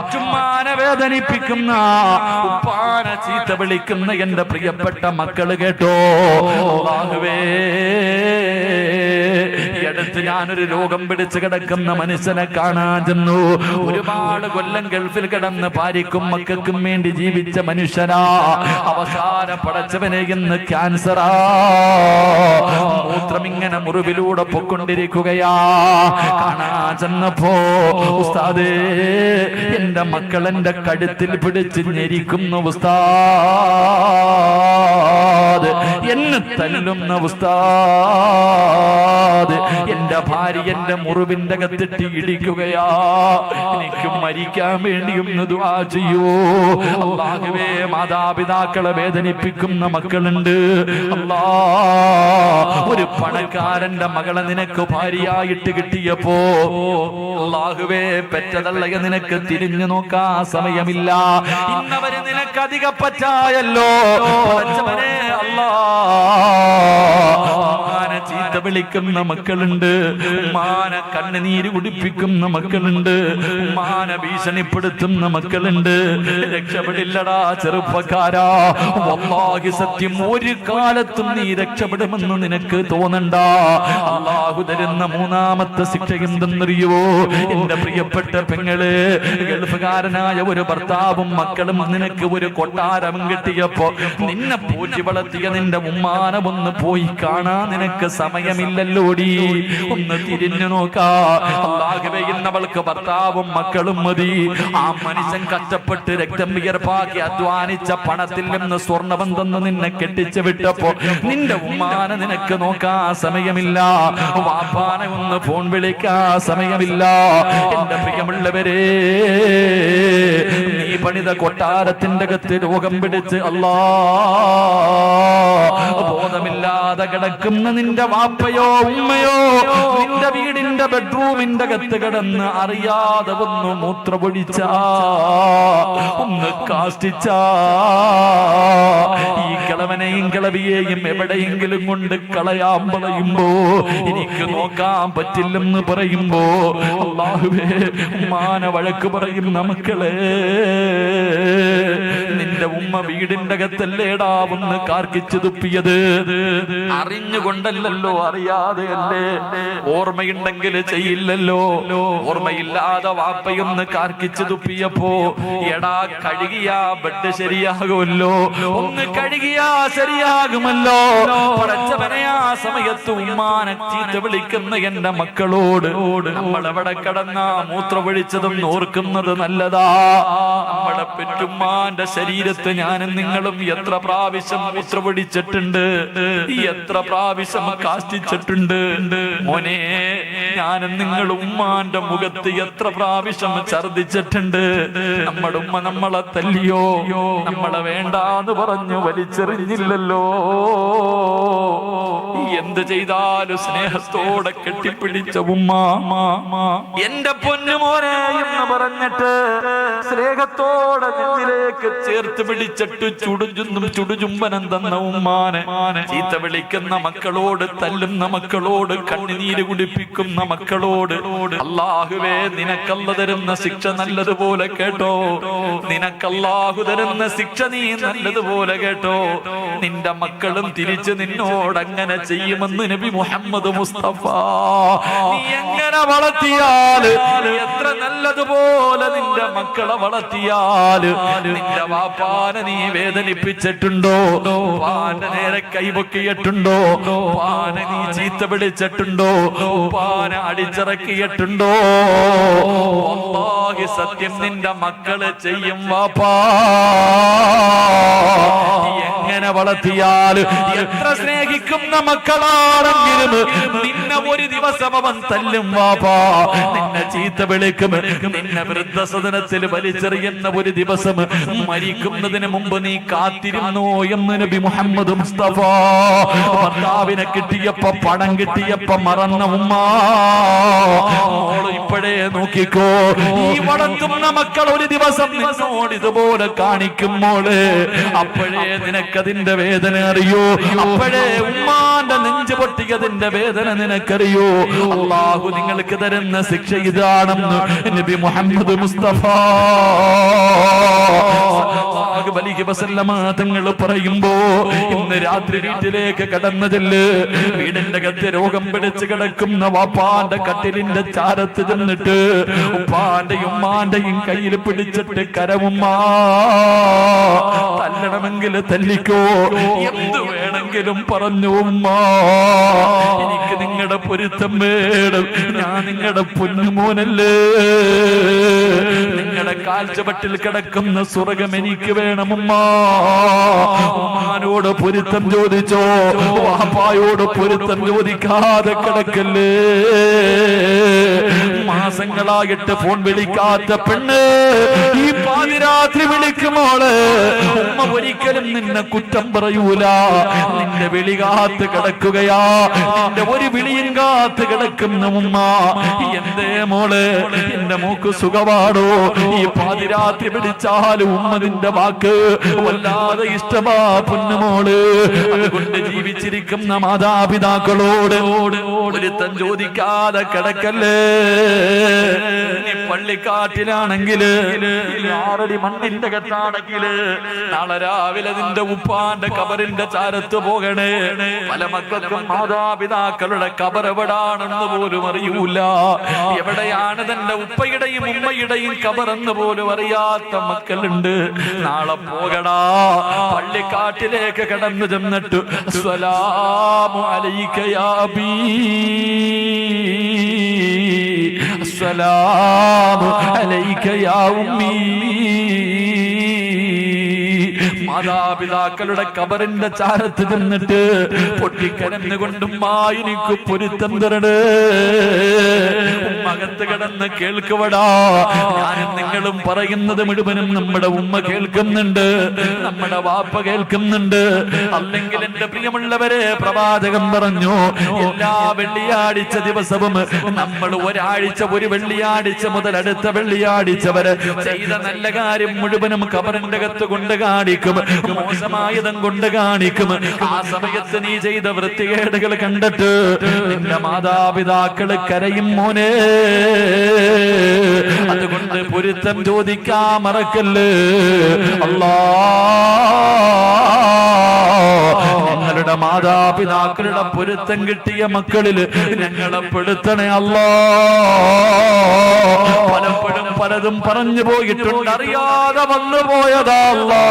പെറ്റുമ്മാനെ വേദനിപ്പിക്കുന്ന, ഉപ്പാനെ ചീത്ത വിളിക്കുന്ന എന്റെ പ്രിയപ്പെട്ട മക്കള് കേട്ടോ. അല്ലാഹുവേ, അടുത്ത് ഞാനൊരു രോഗം പിടിച്ച് കിടക്കുന്ന മനുഷ്യനെ കാണാൻ ചെന്നു. ഒരുപാട് കൊല്ലം ഗൾഫിൽ കിടന്ന് ഭാര്യക്കും മക്കൾക്കും വേണ്ടി ജീവിച്ച മനുഷ്യനാ. അവസാന പടച്ചവനെ ഇന്ന് ക്യാൻസറാ. മൂത്രം ഇങ്ങനെ മുറിവിലൂടെ പൊക്കൊണ്ടിരിക്കുകയാ. കാണാൻ ചെന്നപ്പോ ഉസ്താദേ, എന്റെ മക്കൾ എന്റെ കഴുത്തിൽ പിടിച്ച് ഞെരിക്കുന്നു ഉസ്താദ്, എന്നെ തല്ലുന്ന ഉസ്താദ്, എന്റെ ഭാര്യ എന്റെ മുറിവിന്റെ അകത്തിട്ട് ഇടിക്കുകയാ. എനിക്ക് മരിക്കാൻ വേണ്ടി ഒന്ന് ദുആ ചെയ്യൂ അല്ലാഹുവേ. മാതാപിതാക്കളെ വേദനിപ്പിക്കുന്ന മക്കളുണ്ട്. അല്ലാ, ഒരു പണക്കാരന്റെ മകളെ നിനക്ക് ഭാര്യയായിട്ട് കിട്ടിയപ്പോ അല്ലാഹുവേ, പെറ്റതള്ളയെ നിനക്ക് തിരിഞ്ഞു നോക്കാൻ സമയമില്ല. ഇന്നവര് നിനക്ക് അധിക പറ്റായല്ലോ. അല്ലാ, ചീത്ത വിളിക്കുന്ന മക്കളുണ്ട്, ഉമ്മാനെ കണ്ണുനീര് കുടിപ്പിക്കുന്ന മക്കളുണ്ട്, ഉമ്മാനെ ഭീഷണിപ്പെടുത്തുന്ന മക്കളുണ്ട്. രക്ഷപ്പെടില്ലടാ ചെറുപ്പക്കാരാ. വല്ലാഹി സത്യം, ഒരു കാലത്തും നീ രക്ഷപ്പെടുമെന്ന് നിനക്ക് തോന്നണ്ട. അല്ലാഹു തരുന്ന മൂന്നാമത്തെ ശിക്ഷ എന്തെന്നറിയോ എന്റെ പ്രിയപ്പെട്ട പെങ്ങള്? ഗൾഫുകാരനായ ഒരു ഭർത്താവും മക്കളും നിനക്ക് ഒരു കൊട്ടാരം കിട്ടിയപ്പോ നിന്നെ പൂറ്റി വളർത്തിയ നിന്റെ ഉമ്മാനെ ഒന്ന് പോയി കാണാൻ നിനക്ക് സമയമില്ലല്ലോടി. ഒന്ന് തിരിഞ്ഞു നോക്കാ. അല്ലാഹുവേ, ഇന്നവൾക്ക് ഭർത്താവും മക്കളും മതി. ആ മനുഷ്യൻ കഷ്ടപ്പെട്ട് രക്തം വിയർപ്പാക്കി അധ്വാനിച്ച പണത്തിൽ നിന്ന് സ്വർണ്ണവും തന്ന് നിന്നെ കെട്ടിച്ചു വിട്ടപ്പോ നിന്റെ ഉമ്മാനെ നിനക്ക് നോക്കാൻ സമയമില്ല. വാപ്പാനെ ഒന്ന് ഫോൺ വിളിക്കാൻ സമയമില്ല. എന്റെ പ്രിയമുള്ളവരെ, നീ പണിത കൊട്ടാരത്തിന്റെ അകത്ത് രോഗം പിടിച്ച് അല്ലാ ബോധമില്ലാതെ കിടക്കുന്ന നിന്റെ വാപ്പയോ ഉമ്മയോ നിന്റെ വീടിന്റെ ബെഡ്റൂമിന്റെ അകത്ത് കിടന്ന് അറിയാതെ ഒന്ന് മൂത്രപൊഴിച്ചാ, ഒന്ന് കാഷ്ടിച്ചാ, ഈ കിളവനെയും കിളവിയെയും എവിടെയെങ്കിലും കൊണ്ട് കളയാൻ പറയുമ്പോ, എനിക്ക് നോക്കാൻ പറ്റില്ലെന്ന് പറയുമ്പോ അല്ലാഹുവേ, ഉമ്മാനെ വഴക്ക് പറയുന്ന മക്കളെ, നിന്റെ ഉമ്മ വീടിന്റെ അകത്തല്ലേടാ ഒന്ന് കാർക്കിച്ചു തുപ്പിയത്? അറിഞ്ഞുകൊണ്ടല്ലോ, അറിയാതെയല്ലേ? ഓർമ്മയുണ്ടെങ്കിൽ ചെയ്യില്ലല്ലോ. ഓർമ്മയില്ലാതെ വാപ്പയൊന്ന് കാർക്കിച്ചു തുപ്പിയപ്പോ, എടാ കഴുകിയാ ബെഡ് ശരിയാകുമല്ലോ, ഒന്ന് കഴുകിയാ ശരിയാകുമല്ലോ. പടച്ചവനെ, ആ സമയത്ത് ഉമ്മാനെ ചീത്ത വിളിക്കുന്ന എന്റെ മക്കളോട് നമ്മൾ എവിടെ കിടന്ന മൂത്രമൊഴിച്ചതും ഓർക്കുന്നത് നല്ലതാ. നമ്മുടെ പെറ്റുമ്മാന്റെ ശരീരത്ത് ഞാനും നിങ്ങളും എത്ര പ്രാവശ്യം മൂത്രമൊഴിച്ചിട്ടുണ്ട്, എത്ര പ്രാവശ്യം കാഷ്ടിച്ചിട്ടുണ്ട്. മോനെ, ഞാനും നിങ്ങൾ ഉമ്മാന്റെ മുഖത്ത് എത്ര പ്രാവശ്യം ഛർദിച്ചിട്ടുണ്ട്. നമ്മുടെ ഉമ്മ നമ്മളെ തല്ലിയോ, നമ്മളെ വേണ്ടാന്ന് പറഞ്ഞു വലിച്ചെറിഞ്ഞില്ലല്ലോ. എന്ത് ചെയ്താലും സ്നേഹത്തോടെ കെട്ടിപ്പിടിച്ച ഉമ്മ, എന്റെ പൊന്നുമോനെ എന്ന് പറഞ്ഞിട്ട് സ്നേഹത്തോടെ നെഞ്ചിലേക്ക് ചേർത്ത് പിടിച്ചിട്ട് ചുടുചുംബനം തന്ന ഉമ്മാനെ ചീത്ത വിളിക്കുന്ന മക്കളോട്, തല്ലുന്ന മക്കളോട്, കണ്ണുനീര് കുടിപ്പിക്കുന്ന മക്കളോട് അല്ലാഹുവേ, നിനക്കല്ല തരുന്ന ശിക്ഷ നല്ലതുപോലെ കേട്ടോ. നിനക്കല്ലാഹു തരുന്ന ശിക്ഷ നീ നല്ലതുപോലെ കേട്ടോ. നിന്റെ മക്കളും തിരിച്ച് നിന്നോട് അങ്ങനെ ചെയ്യുമെന്ന് നബി മുഹമ്മദ് മുസ്തഫ. നീ എങ്ങനെ വളർത്തിയാല്, എത്ര നല്ലതുപോലെ നിന്റെ മക്കളെ വളർത്തിയാല്, നിന്റെ വാപ്പാനെ നീ വേദനിപ്പിച്ചിട്ടുണ്ടോ? വാന്റെ നേരെ കൈപൊക്കിയിട്ടുണ്ടോ? വാനെ നീ ചീത്ത വിളിച്ചിട്ടുണ്ടോ? വാനെ അടിച്ചിറക്കിയിട്ടുണ്ടോ? വല്ലാഹി സത്യം, നിന്റെ മക്കള് ചെയ്യും വാപ്പാ. എങ്ങനെ വളർത്തിയാൽ, എത്ര സ്നേഹിക്കുന്ന മക്കളാണെങ്കിലും നിന്നെ ഒരു ദിവസം അവൻ തല്ലും വാപ്പാ, നിന്നെ ചീത്ത വിളിക്കും, നിന്നെ വൃദ്ധസദനത്തിൽ വലിച്ചെറിയുന്ന ഒരു ദിവസം മരിക്കുന്നതിന് മുമ്പ് നീ കാത്തിരുന്നോ എന്ന് നബി മുഹമ്മദ് മുസ്തഫ. ഭർത്താവിനെ കിട്ടിയപ്പോ, പണം കിട്ടിയപ്പോ മറന്ന ഉമ്മ, ഇപ്പോഴേ നോക്കിക്കോ, ഈ വളർത്തുന്ന മക്കൾ ഒരു ദിവസം നിന്നോട് ഇതുപോലെ കാണിക്കുമ്പോൾ അപ്പോഴേ നിനക്ക് നിനക്കതിന്റെ വേദന അറിയോ? അപ്പോഴേ ഉമ്മാന്റെ നെഞ്ചു പൊട്ടിയതിന്റെ വേദന നിനക്കറിയോ? അല്ലാഹു നിങ്ങൾക്ക് തരുന്ന ശിക്ഷ ഇതാണെന്ന് നബി മുഹമ്മദ് മുസ്തഫ തങ്ങൾ പറയുമ്പോ, ഇന്ന് രാത്രി വീട്ടിലേക്ക് കടന്നതില് വീടിന്റെ അകത്ത് രോഗം പിടിച്ച് കിടക്കുന്ന വാപ്പാന്റെ കട്ടിലിന്റെ ചാരത്ത് ചെന്നിട്ട് ഉപ്പാന്റെയും ഉമ്മാന്റെയും കയ്യിൽ പിടിച്ചിട്ട് കരമുമ്മാ, തല്ലണമെങ്കിൽ തല്ലിക്കോ, എന്ത് വേണമെങ്കിലും പറഞ്ഞു ഉമ്മാ, എനിക്ക് നിങ്ങളുടെ പൊരുത്തം വേണം, ഞാൻ നിങ്ങളുടെ പൊന്നുമോനല്ലേ, നിങ്ങളുടെ കാൽച്ചവട്ടിൽ കിടക്കുന്ന സ്വർഗം എനിക്ക് വേണം ഉമ്മാ. ഉമ്മാനോട് പൊരുത്തം ചോദിച്ചോ, വാപ്പായോട് പൊരുത്തം ചോദിക്കാതെ കിടക്കല്ലേ. മാസങ്ങളായിട്ട് ഫോൺ വിളിക്കാത്ത പെണ്ണ് ഈ പാതിരാത്രി വിളിക്കുമോള്, ഉമ്മ ഒരിക്കലും നിന്നെ കുറ്റം പറയൂല. നിന്റെ വിളി കാത്ത് കിടക്കുകയാ, നിന്റെ ഒരു വിളിയും കാത്ത് കിടക്കുന്ന ഉമ്മ. എന്തേ മോള്, എന്റെ മോക്ക് സുഖമാണോ? ഈ പാതിരാത്രി വിളിച്ചാലും ഉമ്മ നിന്റെ വാക്ക് വല്ലാതെ ഇഷ്ടമാ പൊന്നുമോള്. അതുകൊണ്ട് ജീവിച്ചിരിക്കുന്ന മാതാപിതാക്കളോട് ഒരുത്തം ചോദിക്കാതെ കിടക്കല്ലേ. നീ പള്ളിക്കാട്ടിലാണെങ്കില്, 6 അടി മണ്ണിന്റെ കത്താണെങ്കില്, നാളെ രാവിലെ നിന്റെ ഉപ്പാന്റെ കബറിന്റെ ചാരത്ത് പോകണേ. പല മക്കൾക്കും മാതാപിതാക്കളുടെ കബർ എവിടാണെന്ന് പോലും അറിയൂല. എവിടെയാണ് തന്റെ ഉപ്പയുടെയും ഉമ്മയുടെയും കബറെന്ന് പോലും അറിയാത്ത മക്കളുണ്ട്. നാളെ പോകടാ, പള്ളിക്കാട്ടിലേക്ക് കടന്നു ചെന്നിട്ട് അസ്സലാമു അലൈക യാ അബീ, അസ്സലാമു അലൈക യാ ഉമ്മീ. മാതാപിതാക്കളുടെ കബറിന്റെ ചാരത്ത് ചെന്നിട്ട് പൊട്ടിക്കരന്നുകൊണ്ടും എനിക്ക് പൊരുത്തം തരണേ. ഉമ്മകത്ത് കിടന്ന് കേൾക്കുവടാ, ഞാനും നിങ്ങളും പറയുന്നത് മുഴുവനും നമ്മുടെ ഉമ്മ കേൾക്കുന്നുണ്ട്, നമ്മുടെ വാപ്പ കേൾക്കുന്നുണ്ട്. അല്ലെങ്കിൽ എന്റെ പ്രിയമുള്ളവരെ, പ്രവാചകൻ പറഞ്ഞു, എല്ലാ വെള്ളിയാഴ്ച ദിവസവും നമ്മൾ ഒരാഴ്ച, ഒരു വെള്ളിയാഴ്ച മുതൽ അടുത്ത വെള്ളിയാഴ്ച വരെ ചെയ്ത നല്ല കാര്യം മുഴുവനും കബറിന്റെ അകത്ത് കൊണ്ട് കാണിക്കും, മോശമായതും കൊണ്ട് കാണിക്കും. ആ സമയത്ത് നീ ചെയ്ത വൃത്തികേടുകൾ കണ്ടിട്ട് നിന്റെ മാതാപിതാക്കള് കരയും മോനെ. അതുകൊണ്ട് പൊരുത്തം ചോദിക്കാൻ മറക്കല്ലേ. ഞങ്ങളുടെ മാതാപിതാക്കളുടെ പൊരുത്തം കിട്ടിയ മക്കളിൽ ഞങ്ങളെ പെടുത്തണേ അല്ലാ. പലപ്പോഴും പലതും പറഞ്ഞു പോയിട്ടുണ്ട്, അറിയാതെ വന്നു പോയതാ അല്ലാ.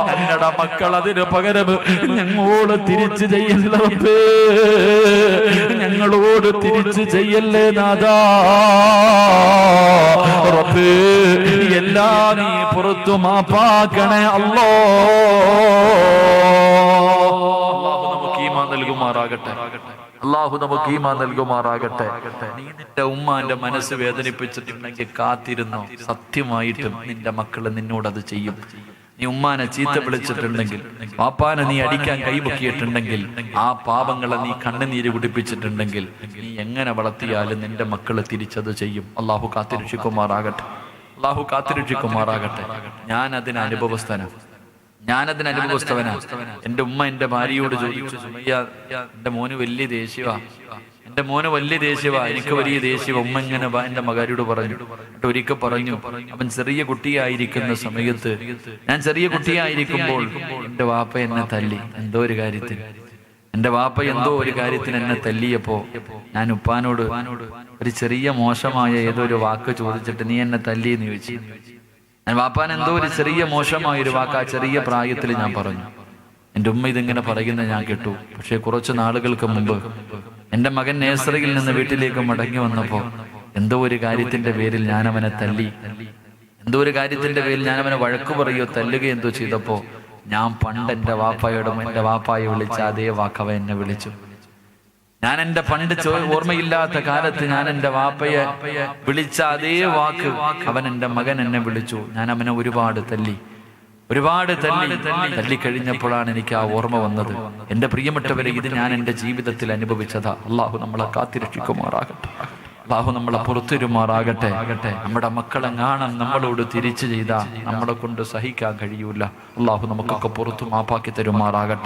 ഞങ്ങളുടെ മക്കൾ അതിന് പകരം ഞങ്ങളോട് തിരിച്ചു ചെയ്യല്ലേ, ഞങ്ങളോട് തിരിച്ചു ചെയ്യല്ലേ നാഥാ. റബ്ബേ, എല്ലാം നീ പുറത്തു മാപ്പാക്കണേ അല്ലാ. അല്ലാഹു നമുക്ക് ഈമാൻ നൽകുമാറാകട്ടെ, അല്ലാഹു നമുക്ക് ഈമാൻ നൽകുമാറാകട്ടെ. നീ നിന്റെ ഉമ്മാന്റെ മനസ്സ് വേദനിപ്പിച്ചിട്ടുണ്ടെങ്കിൽ കാത്തിരുന്നോ, സത്യമായിട്ടും നിന്റെ മക്കള് നിന്നോട് അത് ചെയ്യും. നീ ഉമ്മാനെ ചീത്ത വിളിച്ചിട്ടുണ്ടെങ്കിൽ, പാപ്പാനെ നീ അടിക്കാൻ കൈമുക്കിയിട്ടുണ്ടെങ്കിൽ, ആ പാപങ്ങളെ നീ കണ്ണുനീര് കുടിപ്പിച്ചിട്ടുണ്ടെങ്കിൽ, നീ എങ്ങനെ വളർത്തിയാലും നിന്റെ മക്കള് തിരിച്ചത് ചെയ്യും. അള്ളാഹു കാത്തിരക്ഷിക്കുമാറാകട്ടെ, അള്ളാഹു കാത്തിരക്ഷിക്കുമാറാകട്ടെ. ഞാനതിന് അനുഭവസ്ഥവനാ. എന്റെ ഉമ്മ എന്റെ ഭാര്യയോട് ചോദിച്ചു, സുമയ്യ, എന്റെ മോന് വലിയ ദേഷ്യവാ, എന്റെ മോന് വലിയ ദേഷ്യവാ, എനിക്ക് വലിയ ദേഷ്യവാ. ഉമ്മ ഇങ്ങനെ എന്റെ മകാരിയോട് പറഞ്ഞു. ഒരിക്കൽ പറഞ്ഞു, അവൻ ചെറിയ കുട്ടിയായിരിക്കുന്ന സമയത്ത്, ഞാൻ ചെറിയ കുട്ടിയായിരിക്കുമ്പോൾ എന്റെ വാപ്പ എന്നെ തല്ലി എന്തോ ഒരു കാര്യത്തിന്. എന്റെ വാപ്പ എന്തോ ഒരു കാര്യത്തിന് എന്നെ തല്ലിയപ്പോ ഞാൻ ഉപ്പാനോട് ഒരു ചെറിയ മോശമായ ഏതോ ഒരു വാക്ക് ചോദിച്ചിട്ട്, നീ എന്നെ തല്ലി എന്ന് ചോദിച്ചു. ഞാൻ വാപ്പാൻ എന്തോ ഒരു ചെറിയ മോശമായ ഒരു വാക്ക് ആ ചെറിയ പ്രായത്തിൽ ഞാൻ പറഞ്ഞു. എൻ്റെ ഉമ്മ ഇതിങ്ങനെ പറയുന്നത് ഞാൻ കേട്ടു. പക്ഷെ കുറച്ച് നാളുകൾക്ക് മുമ്പ് എൻ്റെ മകൻ നേഴ്സറിയിൽ നിന്ന് വീട്ടിലേക്ക് മടങ്ങി വന്നപ്പോൾ എന്തോ ഒരു കാര്യത്തിന്റെ പേരിൽ ഞാൻ അവനെ തല്ലി, എന്തോ ഒരു കാര്യത്തിന്റെ പേരിൽ ഞാൻ അവനെ വഴക്കു പറയുകയോ തല്ലുകയോ എന്തോ ചെയ്തപ്പോ ഞാൻ പണ്ട് എൻ്റെ വാപ്പായെ വിളിച്ച അതേ വാക്കവ എന്നെ വിളിച്ചു. ഞാൻ എൻ്റെ പണ്ട് ഓർമ്മയില്ലാത്ത കാലത്ത് ഞാൻ എൻ്റെ വാപ്പയെ വിളിച്ച അതേ വാക്ക് അവൻ എൻ്റെ മകൻ എന്നെ വിളിച്ചു. ഞാൻ അവനെ ഒരുപാട് തല്ലിക്കഴിഞ്ഞപ്പോഴാണ് എനിക്ക് ആ ഓർമ്മ വന്നത്. എൻ്റെ പ്രിയപ്പെട്ടവരെ, ഇത് ഞാൻ എൻ്റെ ജീവിതത്തിൽ അനുഭവിച്ചതാ. അള്ളാഹു നമ്മളെ കാത്തിരക്ഷിക്കുമാറാകട്ടെ. അല്ലാഹു നമ്മളെ പുറത്തുരുമാറാകട്ടെ. നമ്മുടെ മക്കളെങ്ങാണം നമ്മളോട് തിരിച്ചു ചെയ്താൽ നമ്മളെ കൊണ്ട് സഹിക്കാൻ കഴിയൂല. അല്ലാഹു നമുക്കൊക്കെ പുറത്തു മാപ്പാക്കി തരുമാറാകട്ടെ.